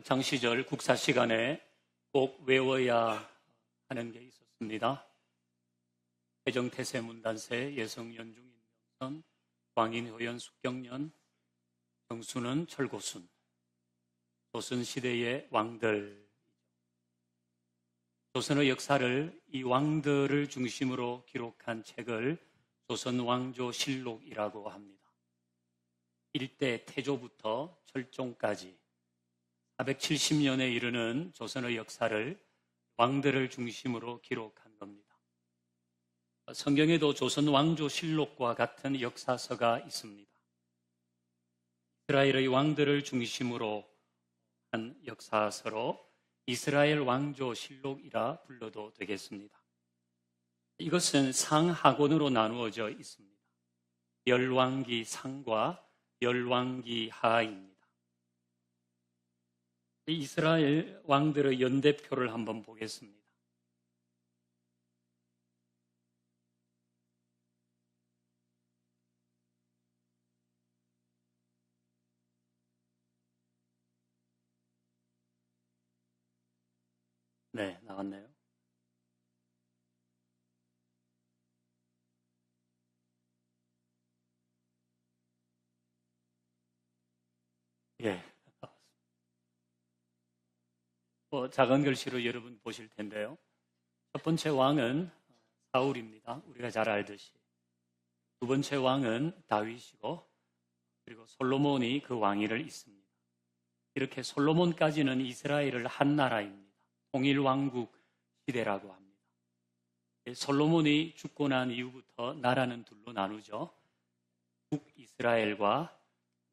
학창시절 국사 시간에 꼭 외워야 하는 게 있었습니다. 해정태세문단세, 예성연중인명선, 광인효연 숙경년, 정수는 철고순, 조선시대의 왕들. 조선의 역사를 이 왕들을 중심으로 기록한 책을 조선왕조실록이라고 합니다. 일대 태조부터 철종까지 470년에 이르는 조선의 역사를 왕들을 중심으로 기록한 겁니다. 성경에도 조선왕조실록과 같은 역사서가 있습니다. 이스라엘의 왕들을 중심으로 한 역사서로 이스라엘 왕조실록이라 불러도 되겠습니다. 이것은 상하권으로 나누어져 있습니다. 열왕기 상과 열왕기 하입니다. 이스라엘 왕들의 연대표를 한번 보겠습니다. 네, 나왔네요. 예. 작은 글씨로 여러분 보실 텐데요. 첫 번째 왕은 사울입니다. 우리가 잘 알듯이. 두 번째 왕은 다윗이고, 그리고 솔로몬이 그 왕위를 잇습니다. 이렇게 솔로몬까지는 이스라엘을 한 나라입니다. 통일왕국 시대라고 합니다. 솔로몬이 죽고 난 이후부터 나라는 둘로 나누죠. 북이스라엘과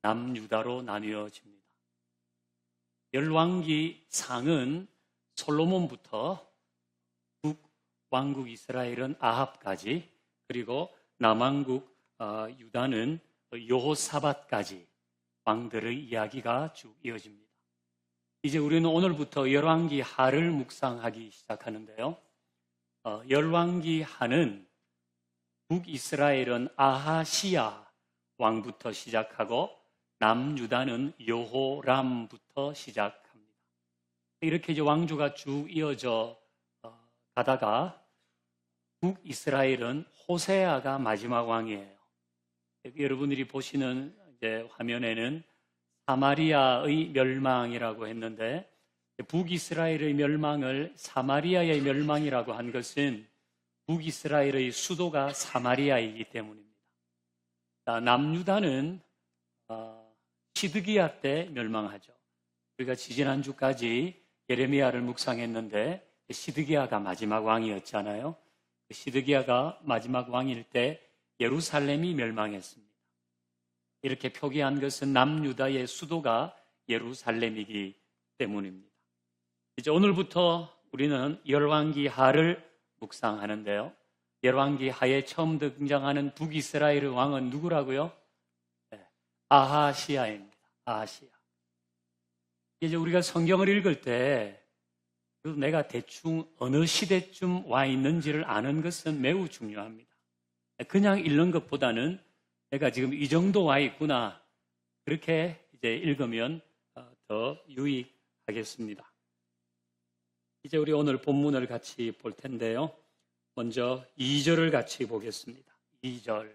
남유다로 나뉘어집니다. 열왕기 상은 솔로몬부터 북왕국 이스라엘은 아합까지, 그리고 남왕국 유다는 여호사밧까지 왕들의 이야기가 쭉 이어집니다. 이제 우리는 오늘부터 열왕기 하를 묵상하기 시작하는데요. 열왕기 하는 북이스라엘은 아하시야 왕부터 시작하고 남유다는 여호람부터 시작합니다. 이렇게 이제 왕조가 쭉 이어져 가다가 북이스라엘은 호세아가 마지막 왕이에요. 여러분들이 보시는 이제 화면에는 사마리아의 멸망이라고 했는데, 북이스라엘의 멸망을 사마리아의 멸망이라고 한 것은 북이스라엘의 수도가 사마리아이기 때문입니다. 남유다는 시드기야 때 멸망하죠. 우리가 지지난주까지 예레미야를 묵상했는데 시드기야가 마지막 왕이었잖아요. 시드기야가 마지막 왕일 때 예루살렘이 멸망했습니다. 이렇게 표기한 것은 남유다의 수도가 예루살렘이기 때문입니다. 이제 오늘부터 우리는 열왕기 하를 묵상하는데요. 열왕기 하에 처음 등장하는 북이스라엘의 왕은 누구라고요? 아하시야입니다. 아하시야. 이제 우리가 성경을 읽을 때 내가 대충 어느 시대쯤 와 있는지를 아는 것은 매우 중요합니다. 그냥 읽는 것보다는 내가 지금 이 정도 와 있구나, 그렇게 이제 읽으면 더 유익하겠습니다. 이제 우리 오늘 본문을 같이 볼 텐데요. 먼저 2절을 같이 보겠습니다. 2절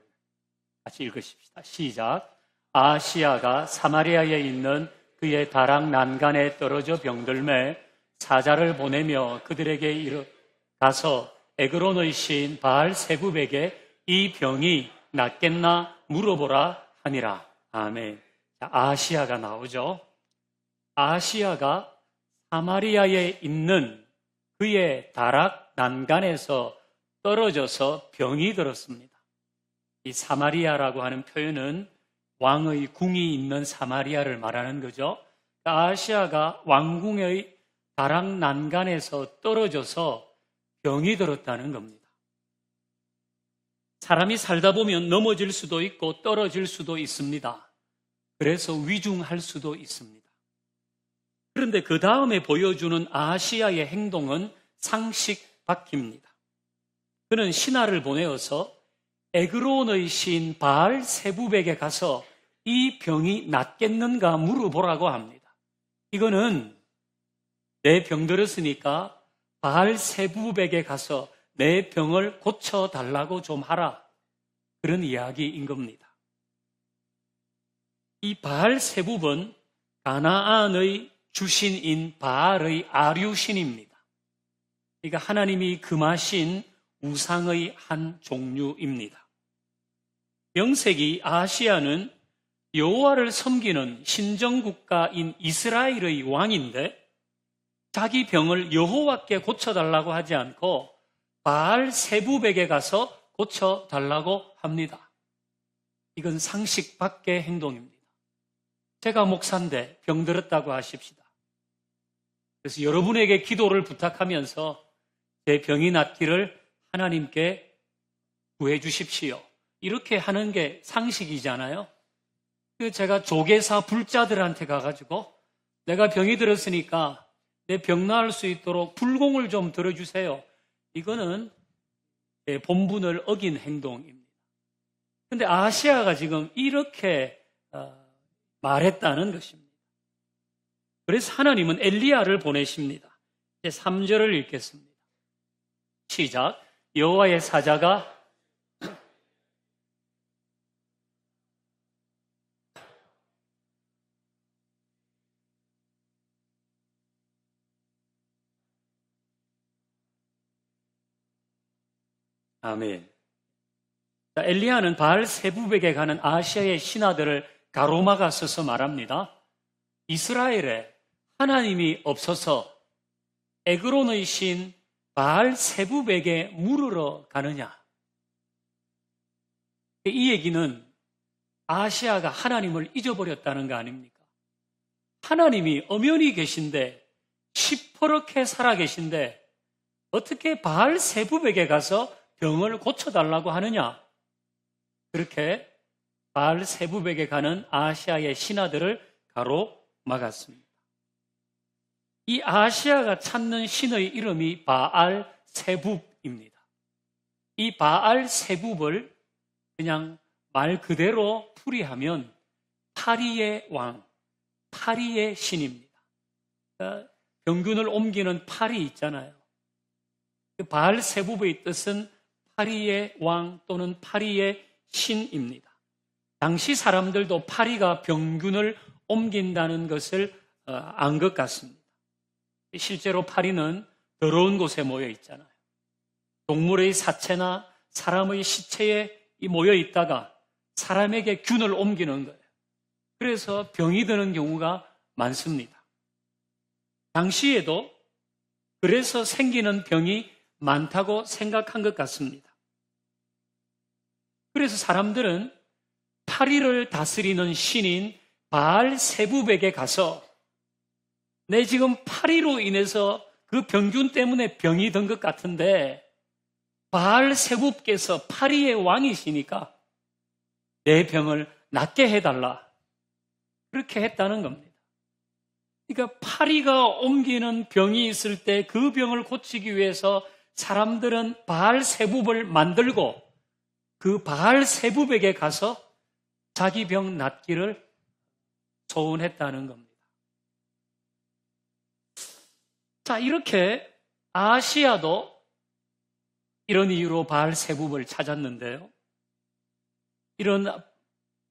같이 읽으십시다. 시작. 아하시야가 사마리아에 있는 그의 다락 난간에 떨어져 병들매 사자를 보내며 그들에게 가서 에그론의 시인 바알세붑에게 이 병이 낫겠나 물어보라 하니라. 아멘. 아하시야가 나오죠. 아하시야가 사마리아에 있는 그의 다락 난간에서 떨어져서 병이 들었습니다. 이 사마리아라고 하는 표현은 왕의 궁이 있는 사마리아를 말하는 거죠. 아하시야가 왕궁의 다락 난간에서 떨어져서 병이 들었다는 겁니다. 사람이 살다 보면 넘어질 수도 있고 떨어질 수도 있습니다. 그래서 위중할 수도 있습니다. 그런데 그 다음에 보여주는 아하시야의 행동은 상식 밖입니다. 그는 신하를 보내어서 에그론의 시인 바알세붑에게 가서 이 병이 낫겠는가 물어보라고 합니다. 이거는 내 병 들었으니까 바알세부백에 가서 내 병을 고쳐달라고 좀 하라. 그런 이야기인 겁니다. 이 바알세부은 가나안의 주신인 바알의 아류신입니다. 그러니까 하나님이 금하신 우상의 한 종류입니다. 명세기 아시아는 여호와를 섬기는 신정국가인 이스라엘의 왕인데 자기 병을 여호와께 고쳐달라고 하지 않고 바알세부백에 가서 고쳐달라고 합니다. 이건 상식 밖의 행동입니다. 제가 목사인데 병 들었다고 하십시다. 그래서 여러분에게 기도를 부탁하면서 제 병이 낫기를 하나님께 구해 주십시오. 이렇게 하는 게 상식이잖아요. 제가 조계사 불자들한테 가가지고 내가 병이 들었으니까 내 병 나을 수 있도록 불공을 좀 들어주세요. 이거는 제 본분을 어긴 행동입니다. 그런데 아시아가 지금 이렇게 말했다는 것입니다. 그래서 하나님은 엘리야를 보내십니다. 이제 3절을 읽겠습니다. 시작. 여호와의 사자가 아멘. 엘리야는 바알세부백에 가는 아시아의 신하들을 가로막아 서서 말합니다. 이스라엘에 하나님이 없어서 에그론의 신 바알세부백에 물으러 가느냐? 이 얘기는 아시아가 하나님을 잊어버렸다는 거 아닙니까? 하나님이 엄연히 계신데 시퍼렇게 살아계신데 어떻게 바알세부백에 가서 병을 고쳐달라고 하느냐? 그렇게 바알세부백에 가는 아시아의 신하들을 가로막았습니다. 이 아시아가 찾는 신의 이름이 바알세붑입니다. 이 바알세붑을 그냥 말 그대로 풀이하면 파리의 왕, 파리의 신입니다. 그러니까 병균을 옮기는 팔이 있잖아요. 바알세붑의 뜻은 파리의 왕 또는 파리의 신입니다. 당시 사람들도 파리가 병균을 옮긴다는 것을 안 것 같습니다. 실제로 파리는 더러운 곳에 모여 있잖아요. 동물의 사체나 사람의 시체에 모여 있다가 사람에게 균을 옮기는 거예요. 그래서 병이 드는 경우가 많습니다. 당시에도 그래서 생기는 병이 많다고 생각한 것 같습니다. 그래서 사람들은 파리를 다스리는 신인 바알세붑에게 가서 내 지금 파리로 인해서 그 병균 때문에 병이 든 것 같은데 바알세붑께서 파리의 왕이시니까 내 병을 낫게 해달라. 그렇게 했다는 겁니다. 그러니까 파리가 옮기는 병이 있을 때 그 병을 고치기 위해서 사람들은 바알세붑을 만들고 그 바알세붑에게 가서 자기 병 낫기를 소원했다는 겁니다. 자, 이렇게 아시아도 이런 이유로 바알세붑을 찾았는데요. 이런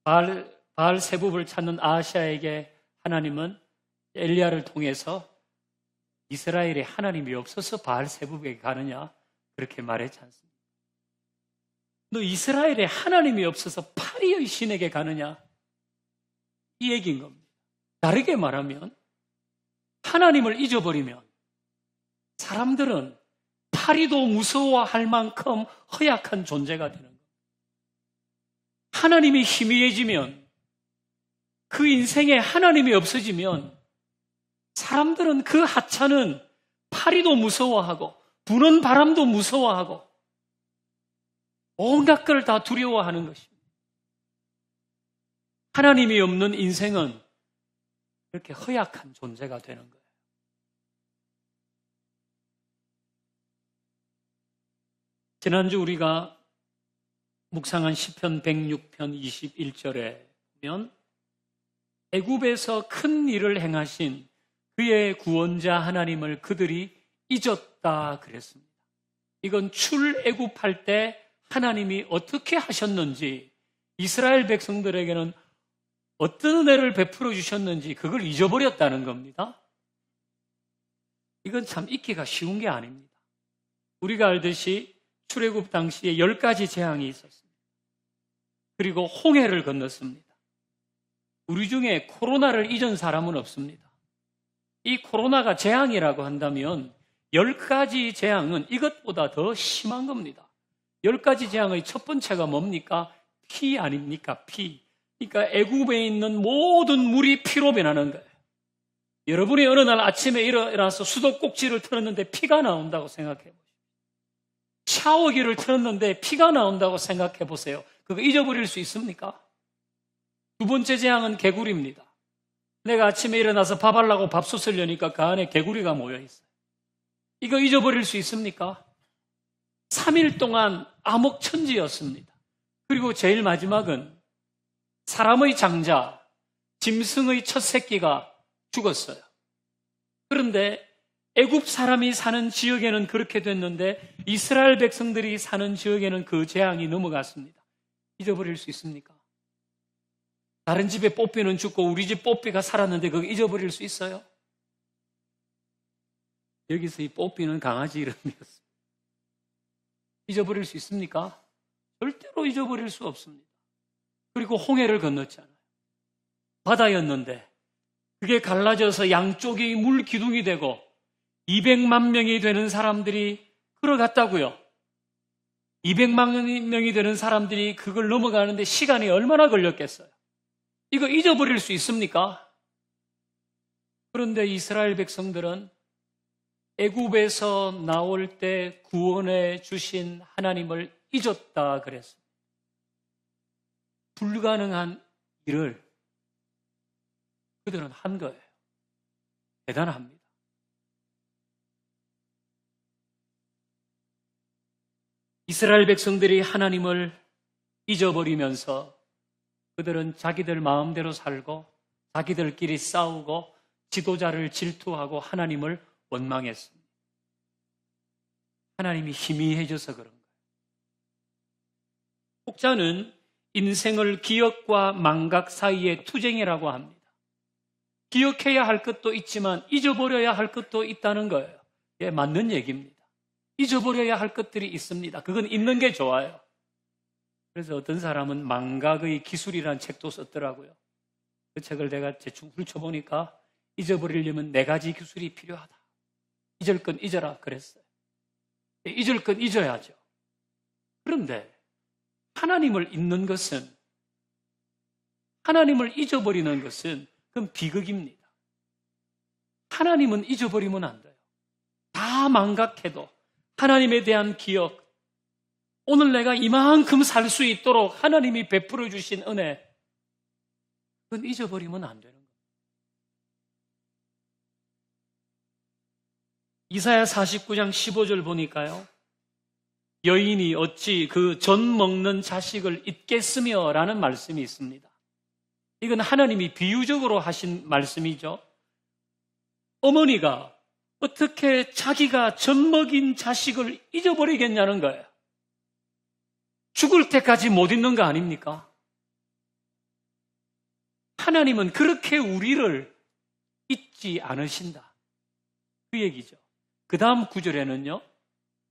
바알세붑을 찾는 아시아에게 하나님은 엘리야를 통해서 이스라엘에 하나님이 없어서 바알세붑에게 가느냐 그렇게 말했지 않습니까? 너 이스라엘에 하나님이 없어서 파리의 신에게 가느냐? 이 얘기인 겁니다. 다르게 말하면 하나님을 잊어버리면 사람들은 파리도 무서워할 만큼 허약한 존재가 되는 겁니다. 하나님이 희미해지면 그 인생에 하나님이 없어지면 사람들은 그 하찮은 파리도 무서워하고 부는 바람도 무서워하고 온갖 걸 다 두려워하는 것입니다. 하나님이 없는 인생은 이렇게 허약한 존재가 되는 거예요. 지난주 우리가 묵상한 시편 106편 21절에 보면 애굽에서 큰 일을 행하신 그의 구원자 하나님을 그들이 잊었다 그랬습니다. 이건 출애굽할 때 하나님이 어떻게 하셨는지, 이스라엘 백성들에게는 어떤 은혜를 베풀어 주셨는지 그걸 잊어버렸다는 겁니다. 이건 참 잊기가 쉬운 게 아닙니다. 우리가 알듯이 출애굽 당시에 10가지 재앙이 있었습니다. 그리고 홍해를 건넜습니다. 우리 중에 코로나를 잊은 사람은 없습니다. 이 코로나가 재앙이라고 한다면 10가지 재앙은 이것보다 더 심한 겁니다. 10가지 재앙의 첫 번째가 뭡니까? 피 아닙니까? 피. 그러니까 애굽에 있는 모든 물이 피로 변하는 거예요. 여러분이 어느 날 아침에 일어나서 수도꼭지를 틀었는데 피가 나온다고 생각해 보세요. 샤워기를 틀었는데 피가 나온다고 생각해 보세요. 그거 잊어버릴 수 있습니까? 두 번째 재앙은 개구리입니다. 내가 아침에 일어나서 밥 하려고 밥솥을 여니까 그 안에 개구리가 모여 있어요. 이거 잊어버릴 수 있습니까? 3일 동안 암흑천지였습니다. 그리고 제일 마지막은 사람의 장자, 짐승의 첫 새끼가 죽었어요. 그런데 애굽 사람이 사는 지역에는 그렇게 됐는데 이스라엘 백성들이 사는 지역에는 그 재앙이 넘어갔습니다. 잊어버릴 수 있습니까? 다른 집에 뽀삐는 죽고 우리 집 뽀삐가 살았는데 그거 잊어버릴 수 있어요? 여기서 이 뽀삐는 강아지 이름이었습니다. 잊어버릴 수 있습니까? 절대로 잊어버릴 수 없습니다. 그리고 홍해를 건넜잖아요. 바다였는데 그게 갈라져서 양쪽이 물 기둥이 되고 200만 명이 되는 사람들이 걸어갔다고요. 200만 명이 되는 사람들이 그걸 넘어가는데 시간이 얼마나 걸렸겠어요? 이거 잊어버릴 수 있습니까? 그런데 이스라엘 백성들은 애굽에서 나올 때 구원해 주신 하나님을 잊었다 그랬습니다. 불가능한 일을 그들은 한 거예요. 대단합니다. 이스라엘 백성들이 하나님을 잊어버리면서 그들은 자기들 마음대로 살고 자기들끼리 싸우고 지도자를 질투하고 하나님을 원망했습니다. 하나님이 희미해져서 그런 거예요. 혹자는 인생을 기억과 망각 사이의 투쟁이라고 합니다. 기억해야 할 것도 있지만 잊어버려야 할 것도 있다는 거예요. 예, 맞는 얘기입니다. 잊어버려야 할 것들이 있습니다. 그건 있는 게 좋아요. 그래서 어떤 사람은 망각의 기술이라는 책도 썼더라고요. 그 책을 내가 대충 훑어보니까 잊어버리려면 4가지 기술이 필요하다. 잊을 건 잊어라 그랬어요. 잊을 건 잊어야죠. 그런데 하나님을 잊는 것은, 하나님을 잊어버리는 것은 그건 비극입니다. 하나님은 잊어버리면 안 돼요. 다 망각해도 하나님에 대한 기억, 오늘 내가 이만큼 살 수 있도록 하나님이 베풀어 주신 은혜, 그건 잊어버리면 안 되는 거예요. 이사야 49장 15절 보니까요, 여인이 어찌 그 전 먹는 자식을 잊겠으며 라는 말씀이 있습니다. 이건 하나님이 비유적으로 하신 말씀이죠. 어머니가 어떻게 자기가 젖 먹인 자식을 잊어버리겠냐는 거예요. 죽을 때까지 못 잊는 거 아닙니까? 하나님은 그렇게 우리를 잊지 않으신다. 그 얘기죠. 그 다음 구절에는요,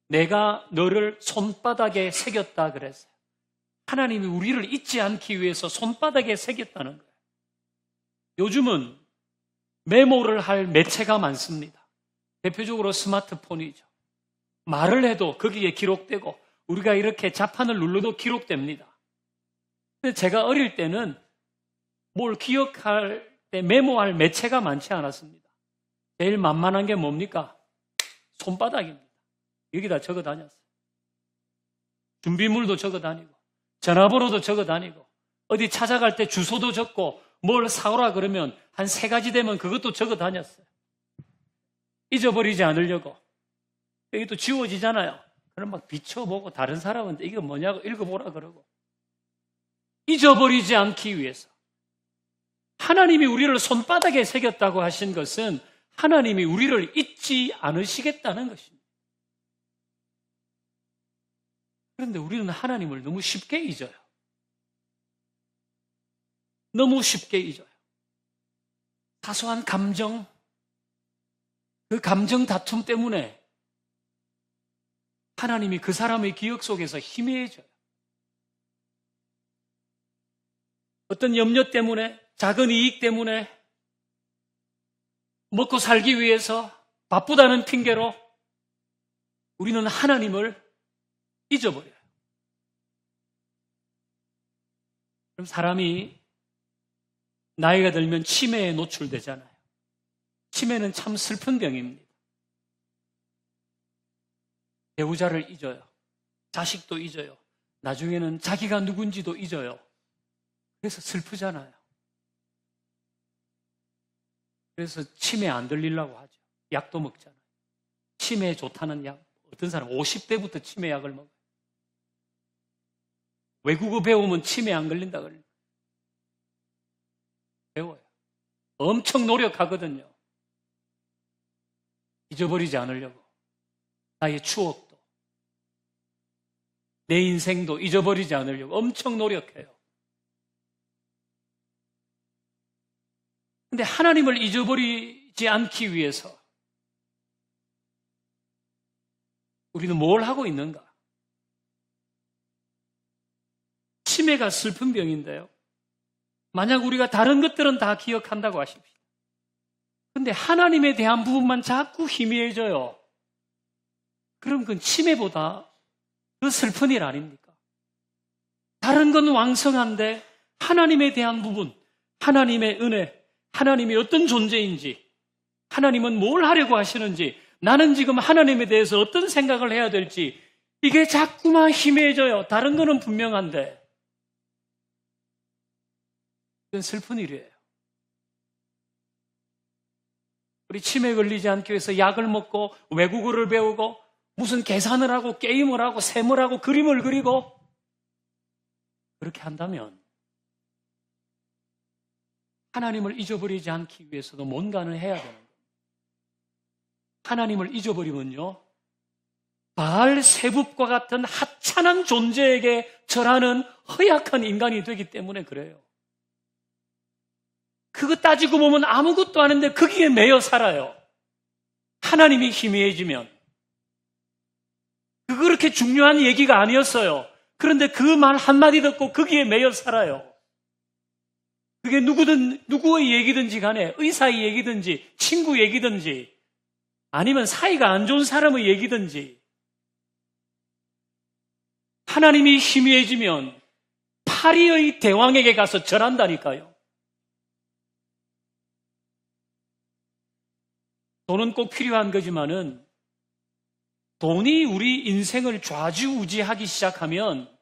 내가 너를 손바닥에 새겼다 그랬어요. 하나님이 우리를 잊지 않기 위해서 손바닥에 새겼다는 거예요. 요즘은 메모를 할 매체가 많습니다. 대표적으로 스마트폰이죠. 말을 해도 거기에 기록되고 우리가 이렇게 자판을 눌러도 기록됩니다. 근데 제가 어릴 때는 뭘 기억할 때 메모할 매체가 많지 않았습니다. 제일 만만한 게 뭡니까? 손바닥입니다. 여기다 적어 다녔어요. 준비물도 적어 다니고 전화번호도 적어 다니고 어디 찾아갈 때 주소도 적고 뭘 사오라 그러면 한 3가지 되면 그것도 적어 다녔어요. 잊어버리지 않으려고. 여기 또 지워지잖아요. 그럼 막 비춰보고 다른 사람한테 이게 뭐냐고 읽어보라 그러고. 잊어버리지 않기 위해서. 하나님이 우리를 손바닥에 새겼다고 하신 것은 하나님이 우리를 잊지 않으시겠다는 것입니다. 그런데 우리는 하나님을 너무 쉽게 잊어요. 너무 쉽게 잊어요. 사소한 감정, 그 감정 다툼 때문에 하나님이 그 사람의 기억 속에서 희미해져요. 어떤 염려 때문에, 작은 이익 때문에, 먹고 살기 위해서 바쁘다는 핑계로 우리는 하나님을 잊어버려요. 그럼 사람이 나이가 들면 치매에 노출되잖아요. 치매는 참 슬픈 병입니다. 배우자를 잊어요. 자식도 잊어요. 나중에는 자기가 누군지도 잊어요. 그래서 슬프잖아요. 그래서 치매 안 들리려고 하죠. 약도 먹잖아요. 치매에 좋다는 약. 어떤 사람 50대부터 치매약을 먹어요. 외국어 배우면 치매 안 걸린다 그래요. 배워요. 엄청 노력하거든요. 잊어버리지 않으려고. 나의 추억도, 내 인생도 잊어버리지 않으려고 엄청 노력해요. 근데 하나님을 잊어버리지 않기 위해서 우리는 뭘 하고 있는가? 치매가 슬픈 병인데요. 만약 우리가 다른 것들은 다 기억한다고 하십시오. 근데 하나님에 대한 부분만 자꾸 희미해져요. 그럼 그건 치매보다 더 슬픈 일 아닙니까? 다른 건 왕성한데 하나님에 대한 부분, 하나님의 은혜, 하나님이 어떤 존재인지, 하나님은 뭘 하려고 하시는지, 나는 지금 하나님에 대해서 어떤 생각을 해야 될지 이게 자꾸만 희미해져요. 다른 거는 분명한데 이건 슬픈 일이에요. 우리 치매 걸리지 않기 위해서 약을 먹고 외국어를 배우고 무슨 계산을 하고 게임을 하고 셈을 하고 그림을 그리고 그렇게 한다면 하나님을 잊어버리지 않기 위해서도 뭔가는 해야 되는 거예요. 하나님을 잊어버리면요, 바알세붑과 같은 하찮은 존재에게 절하는 허약한 인간이 되기 때문에 그래요. 그거 따지고 보면 아무것도 아닌데 거기에 매여 살아요. 하나님이 희미해지면. 그렇게 중요한 얘기가 아니었어요. 그런데 그 말 한마디 듣고 거기에 매여 살아요. 그게 누구의 얘기든지 간에 의사의 얘기든지 친구 얘기든지 아니면 사이가 안 좋은 사람의 얘기든지 하나님이 희미해지면 파리의 대왕에게 가서 절한다니까요. 돈은 꼭 필요한 거지만은 돈이 우리 인생을 좌지우지하기 시작하면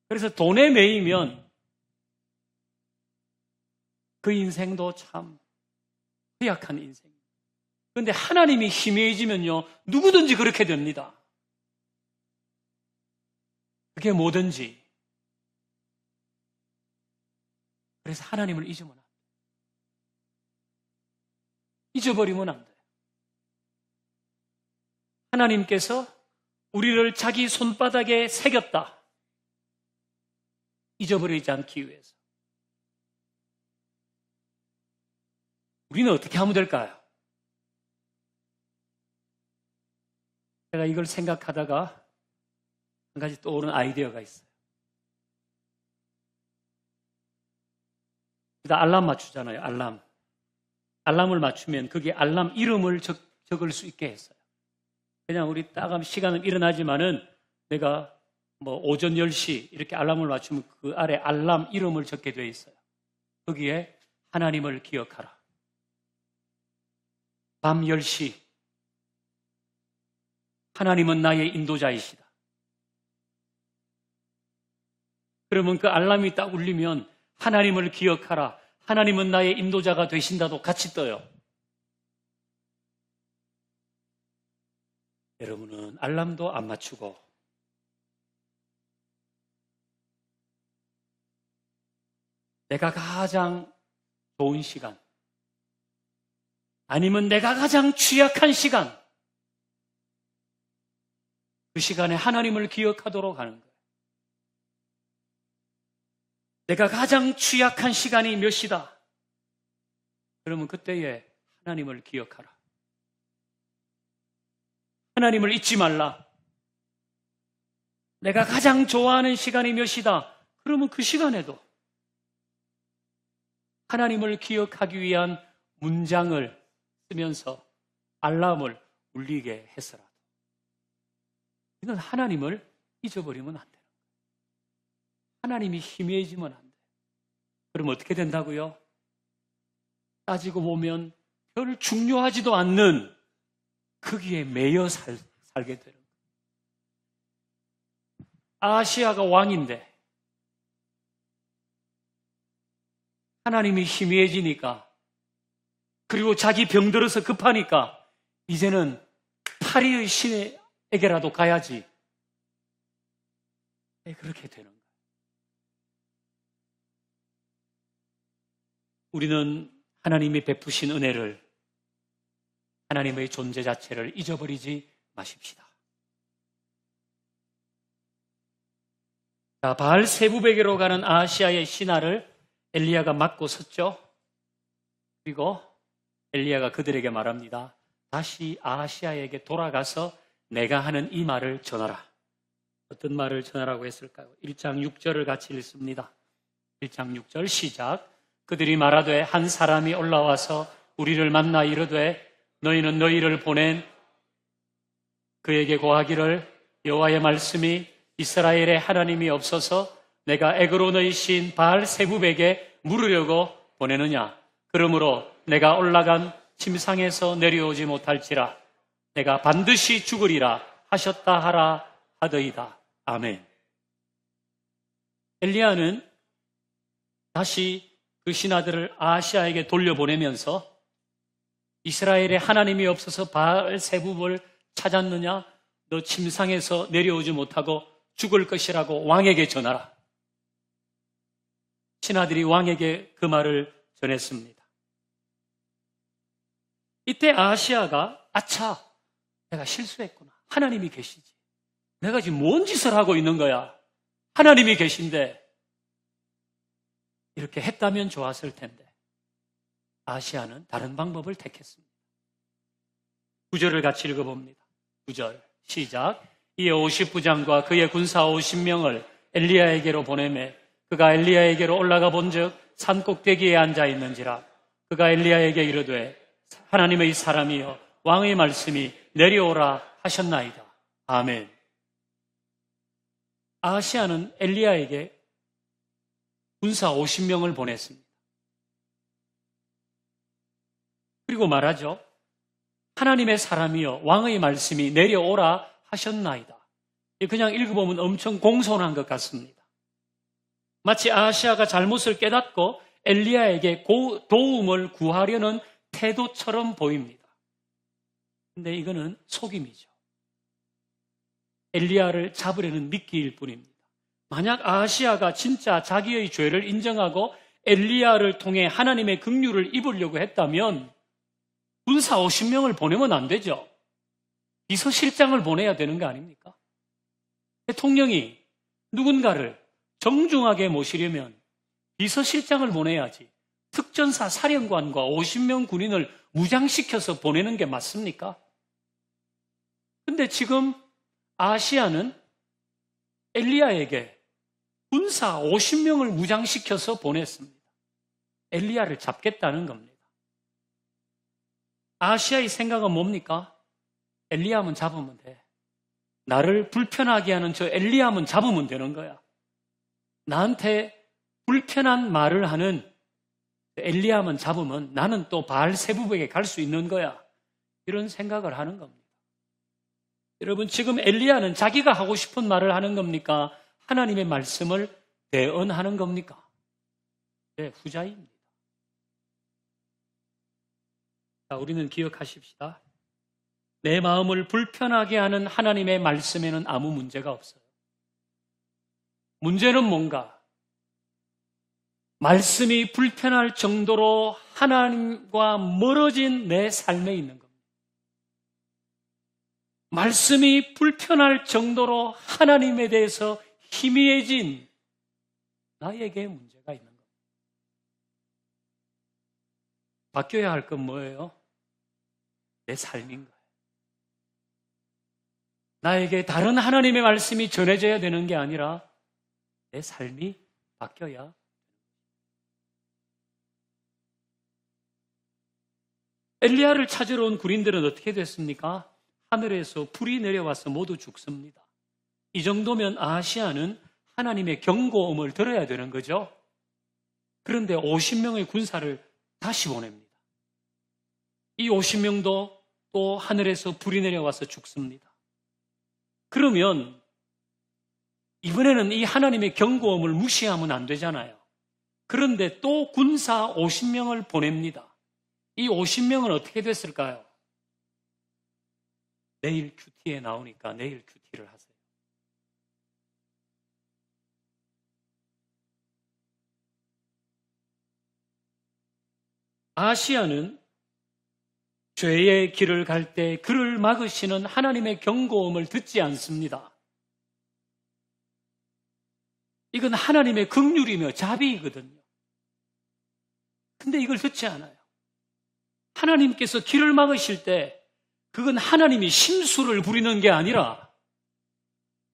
그래서 돈에 매이면 그 인생도 참 허약한 인생. 그런데 하나님이 희미해지면요, 누구든지 그렇게 됩니다. 그게 뭐든지. 그래서 하나님을 잊으면 안 돼요. 잊어버리면 안 돼요. 하나님께서 우리를 자기 손바닥에 새겼다. 잊어버리지 않기 위해서. 우리는 어떻게 하면 될까요? 제가 이걸 생각하다가 한 가지 떠오른 아이디어가 있어요. 일단 알람 맞추잖아요. 알람을 맞추면 거기에 알람 이름을 적을 수 있게 했어요. 그냥 우리 딱 시간은 일어나지만은 내가 뭐 오전 10시 이렇게 알람을 맞추면 그 아래 알람 이름을 적게 되어 있어요. 거기에 하나님을 기억하라. 밤 10시 하나님은 나의 인도자이시다. 그러면 그 알람이 딱 울리면 하나님을 기억하라. 하나님은 나의 인도자가 되신다도 같이 떠요. 여러분은 알람도 안 맞추고 내가 가장 좋은 시간, 아니면 내가 가장 취약한 시간, 그 시간에 하나님을 기억하도록 하는 거예요. 내가 가장 취약한 시간이 몇 시다? 그러면 그때에 하나님을 기억하라. 하나님을 잊지 말라. 내가 가장 좋아하는 시간이 몇 시다? 그러면 그 시간에도 하나님을 기억하기 위한 문장을 쓰면서 알람을 울리게 했어라도 이건 하나님을 잊어버리면 안 돼요. 하나님이 희미해지면 안 돼요. 그럼 어떻게 된다고요? 따지고 보면 별 중요하지도 않는 거기에 매여 살게 되는 거예요. 아하시아가 왕인데 하나님이 희미해지니까, 그리고 자기 병들어서 급하니까 이제는 파리의 신에게라도 가야지. 그렇게 되는 거예요. 우리는 하나님이 베푸신 은혜를, 하나님의 존재 자체를 잊어버리지 마십시다. 자, 바알 세부백으로 가는 아하시아의 신하를 엘리야가 막고 섰죠. 그리고 엘리야가 그들에게 말합니다. 다시 아하시아에게 돌아가서 내가 하는 이 말을 전하라. 어떤 말을 전하라고 했을까요? 1장 6절을 같이 읽습니다. 1장 6절 시작. 그들이 말하되 한 사람이 올라와서 우리를 만나 이르되 너희는 너희를 보낸 그에게 고하기를 여호와의 말씀이 이스라엘의 하나님이 없어서 내가 에그로 너희 신 바알 세부백에 물으려고 보내느냐. 그러므로 내가 올라간 침상에서 내려오지 못할지라 내가 반드시 죽으리라 하셨다 하라 하더이다. 아멘. 엘리야는 다시 그 신하들을 아하시아에게 돌려보내면서 이스라엘의 하나님이 없어서 바알 세부백을 찾았느냐? 너 침상에서 내려오지 못하고 죽을 것이라고 왕에게 전하라. 신하들이 왕에게 그 말을 전했습니다. 이때 아하시아가 아차, 내가 실수했구나. 하나님이 계시지. 내가 지금 뭔 짓을 하고 있는 거야. 하나님이 계신데 이렇게 했다면 좋았을 텐데 아하시아는 다른 방법을 택했습니다. 9절을 같이 읽어봅니다. 9절 시작. 이에 50부장과 그의 군사 50명을 엘리야에게로 보내매 그가 엘리야에게로 올라가 본즉 산 꼭대기에 앉아 있는지라. 그가 엘리야에게 이르되 하나님의 사람이여 왕의 말씀이 내려오라 하셨나이다. 아멘. 아하시아는 엘리야에게 군사 50명을 보냈습니다. 그리고 말하죠. 하나님의 사람이여 왕의 말씀이 내려오라 하셨나이다. 그냥 읽어보면 엄청 공손한 것 같습니다. 마치 아하시아가 잘못을 깨닫고 엘리야에게 도움을 구하려는 태도처럼 보입니다. 근데 이거는 속임이죠. 엘리야를 잡으려는 미끼일 뿐입니다. 만약 아하시아가 진짜 자기의 죄를 인정하고 엘리야를 통해 하나님의 긍휼을 입으려고 했다면 군사 50명을 보내면 안 되죠. 비서실장을 보내야 되는 거 아닙니까? 대통령이 누군가를 정중하게 모시려면 비서실장을 보내야지 특전사 사령관과 50명 군인을 무장시켜서 보내는 게 맞습니까? 근데 지금 아하시아는 엘리야에게 군사 50명을 무장시켜서 보냈습니다. 엘리야를 잡겠다는 겁니다. 아하시아의 생각은 뭡니까? 엘리야만 잡으면 돼. 나를 불편하게 하는 저 엘리야만 잡으면 되는 거야. 나한테 불편한 말을 하는 엘리야만 잡으면 나는 또 바알 세부백에 갈 수 있는 거야. 이런 생각을 하는 겁니다. 여러분, 지금 엘리야는 자기가 하고 싶은 말을 하는 겁니까? 하나님의 말씀을 대언하는 겁니까? 네, 후자입니다. 자, 우리는 기억하십시다. 내 마음을 불편하게 하는 하나님의 말씀에는 아무 문제가 없어요. 문제는 뭔가? 말씀이 불편할 정도로 하나님과 멀어진 내 삶에 있는 겁니다. 말씀이 불편할 정도로 하나님에 대해서 희미해진 나에게 문제가 있는 겁니다. 바뀌어야 할 건 뭐예요? 내 삶인 거예요. 나에게 다른 하나님의 말씀이 전해져야 되는 게 아니라 내 삶이 바뀌어야. 엘리야를 찾으러 온 군인들은 어떻게 됐습니까? 하늘에서 불이 내려와서 모두 죽습니다. 이 정도면 아하시야는 하나님의 경고음을 들어야 되는 거죠. 그런데 50명의 군사를 다시 보냅니다. 이 50명도 또 하늘에서 불이 내려와서 죽습니다. 그러면 이번에는 이 하나님의 경고음을 무시하면 안 되잖아요. 그런데 또 군사 50명을 보냅니다. 이 50명은 어떻게 됐을까요? 내일 큐티에 나오니까 내일 큐티를 하세요. 아시아는 죄의 길을 갈 때 그를 막으시는 하나님의 경고음을 듣지 않습니다. 이건 하나님의 긍휼이며 자비이거든요. 근데 이걸 듣지 않아요. 하나님께서 길을 막으실 때 그건 하나님이 심수를 부리는 게 아니라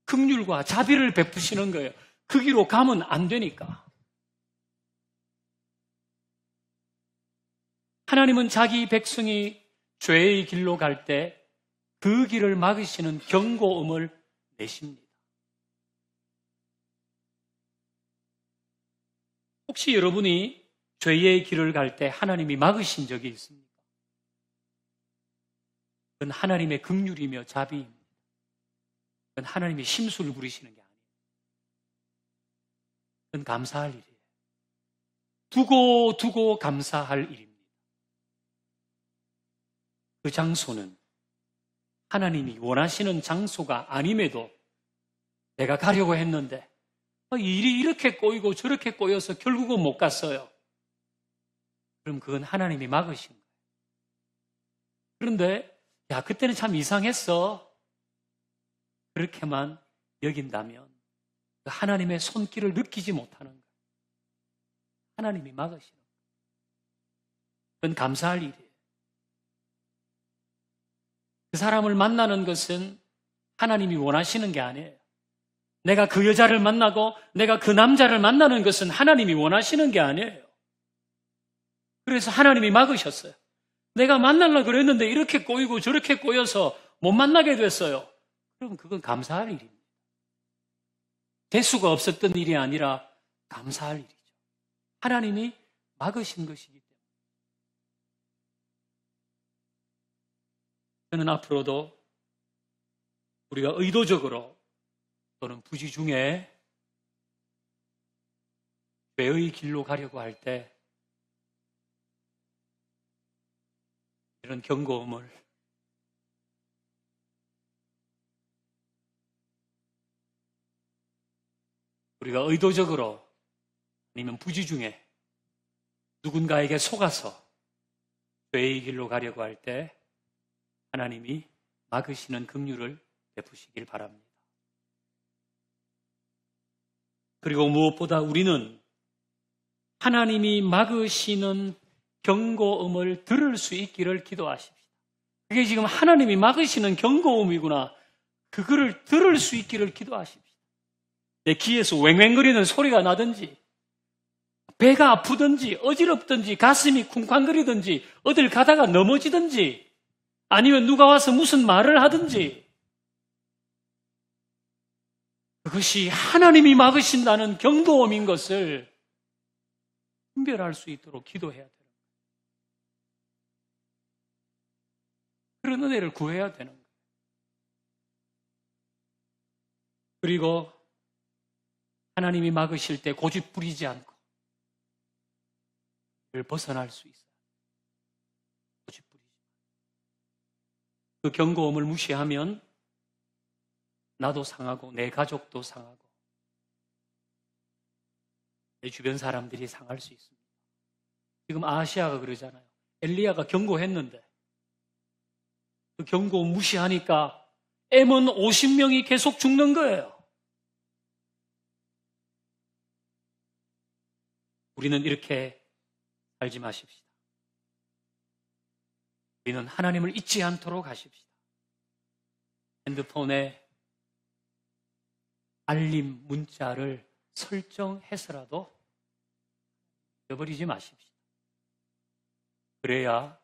긍휼과 자비를 베푸시는 거예요. 그 길로 가면 안 되니까. 하나님은 자기 백성이 죄의 길로 갈 때 그 길을 막으시는 경고음을 내십니다. 혹시 여러분이 죄의 길을 갈 때 하나님이 막으신 적이 있습니까? 그건 하나님의 긍휼이며 자비입니다. 그건 하나님의 심술을 부리시는 게 아니에요. 그건 감사할 일이에요. 두고 감사할 일입니다. 그 장소는 하나님이 원하시는 장소가 아님에도 내가 가려고 했는데 일이 이렇게 꼬이고 저렇게 꼬여서 결국은 못 갔어요. 그럼 그건 하나님이 막으신 거예요. 그런데 그때는 참 이상했어. 그렇게만 여긴다면 하나님의 손길을 느끼지 못하는 거예요. 하나님이 막으시는 거예요. 그건 감사할 일이에요. 그 사람을 만나는 것은 하나님이 원하시는 게 아니에요. 내가 그 여자를 만나고 내가 그 남자를 만나는 것은 하나님이 원하시는 게 아니에요. 그래서 하나님이 막으셨어요. 내가 만나려고 그랬는데 이렇게 꼬이고 저렇게 꼬여서 못 만나게 됐어요. 그럼 그건 감사할 일입니다. 대수가 없었던 일이 아니라 감사할 일이죠. 하나님이 막으신 것이기 때문에. 저는 앞으로도 우리가 의도적으로 또는 부지 중에 죄의 길로 가려고 할 때 이런 경고음을 우리가 의도적으로 아니면 부지 중에 누군가에게 속아서 죄의 길로 가려고 할 때 하나님이 막으시는 긍휼을 베푸시길 바랍니다. 그리고 무엇보다 우리는 하나님이 막으시는 경고음을 들을 수 있기를 기도하십시다. 그게 지금 하나님이 막으시는 경고음이구나. 그거를 들을 수 있기를 기도하십시다. 내 귀에서 왱왱거리는 소리가 나든지 배가 아프든지 어지럽든지 가슴이 쿵쾅거리든지 어딜 가다가 넘어지든지 아니면 누가 와서 무슨 말을 하든지 그것이 하나님이 막으신다는 경고음인 것을 분별할 수 있도록 기도해야 돼요. 그런 은혜를 구해야 되는 거예요. 그리고 하나님이 막으실 때 고집 부리지 않고 그를 벗어날 수 있어요. 고집 부리지. 그 경고음을 무시하면 나도 상하고 내 가족도 상하고 내 주변 사람들이 상할 수 있습니다. 지금 아시아가 그러잖아요. 엘리야가 경고했는데 그 경고 무시하니까 M은 50명이 계속 죽는 거예요. 우리는 이렇게 살지 마십시다. 우리는 하나님을 잊지 않도록 하십시다. 핸드폰에 알림 문자를 설정해서라도 잊어버리지 마십시다. 그래야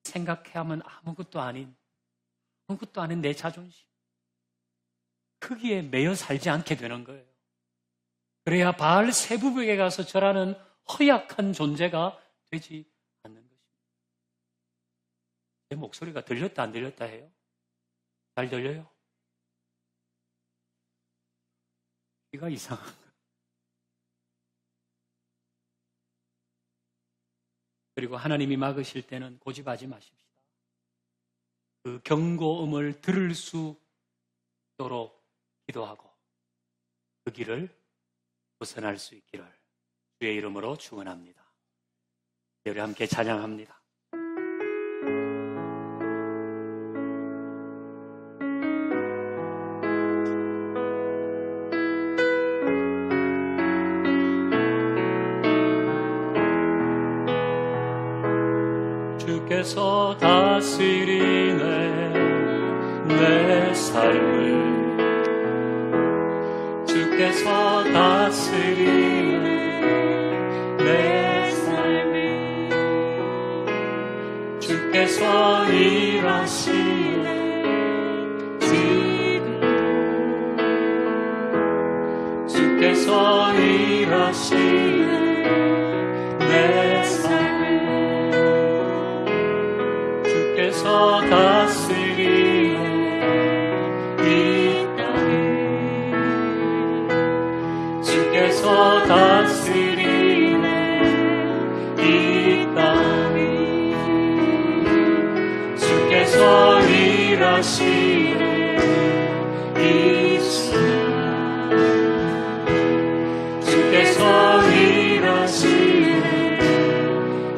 생각해야만 아무것도 아닌 내 자존심, 크기에 매여 살지 않게 되는 거예요. 그래야 바알 세부벽에 가서 절하는 허약한 존재가 되지 않는 것입니다. 제 목소리가 들렸다 안 들렸다 해요? 잘 들려요? 귀가 이상한 거예요. 그리고 하나님이 막으실 때는 고집하지 마십시다. 그 경고음을 들을 수 있도록 기도하고 그 길을 벗어날 수 있기를 주의 이름으로 축원합니다. 우리 함께 찬양합니다. 주께서 다스리네 내 삶을 주께서 다스리네 내 삶을 주께서 일하시네 지금 주께서 일하시네 내 삶을 주께서 다스리네 이 땅을 주께서 다스리네 이 땅을 주께서 일하시네 이 시간 주께서 일하시네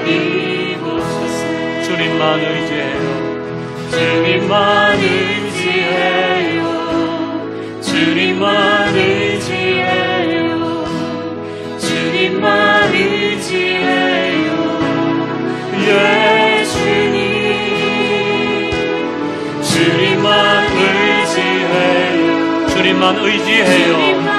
이곳에서 주님만 의지해요. 주님만 의지해요. 주님만 의지해요. 주님만 의지해요. 예 주님 주님만 의지해요. 주님만 의지해요.